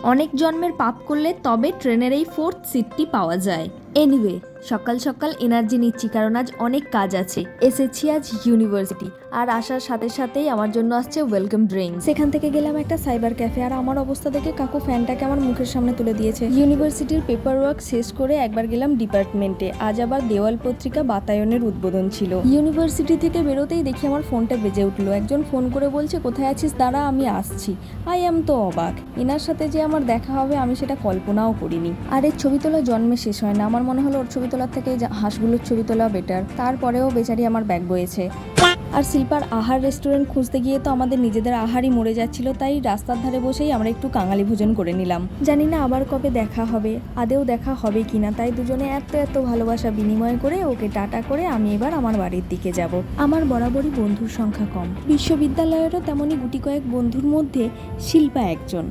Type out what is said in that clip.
অনেক জন্মের পাপ করলে তবে ট্রেনের এই 4th সিটটি পাওয়া যায়। এনিওয়ে, সকাল সকাল এনার্জি নিচ্ছি কারণ আজ অনেক কাজ আছে। এসেছি আজ ইউনিভার্সিটি, আর আসার সাথে সাথেই আমার জন্য আসছে ওয়েলকাম ড্রিঙ্ক। সেখান থেকে গেলাম একটা সাইবার ক্যাফে, আর আমার অবস্থা দেখে কাকু ফ্যানটাকে আমার মুখের সামনে তুলে দিয়েছে। ইউনিভার্সিটির পেপার ওয়ার্ক শেষ করে একবার গেলাম ডিপার্টমেন্টে। আজ আবার দেওয়াল পত্রিকা বাতায়নের উদ্বোধন ছিল। ইউনিভার্সিটি থেকে বেরোতেই দেখি আমার ফোনটা বেজে উঠলো। একজন ফোন করে বলছে, কোথায় আছিস, দাঁড়া আমি আসছি। আই এম তো অবাক, এনার সাথে যে আমার দেখা হবে আমি সেটা কল্পনাও করিনি। আর এর ছবি তোলা জন্মে শেষ হয় না। আমার মনে হলো ওর ছবি তোলার থেকে হাঁসগুলোর ছবি তোলা বেটার। তারপরেও বেচারি আমার ব্যাগ বয়েছে। আর শিল্পার আহার রেস্টুরেন্ট খুঁজতে গিয়ে তো আমাদের নিজেদের আহারই মরে যাচ্ছিল, তাই রাস্তার ধারে বসেই আমরা একটু কাঙালি ভোজন করে নিলাম। জানি না আবার কবে দেখা হবে, আদেও দেখা হবে কিনা, তাই দুজনে এত এত ভালোবাসা বিনিময় করে ওকে টাটা করে আমি এবার আমার বাড়ির দিকে যাব। আমার বরাবরই বন্ধুর সংখ্যা কম, বিশ্ববিদ্যালয়েরও তেমনই গুটি কয়েক বন্ধুর মধ্যে শিল্পা একজন।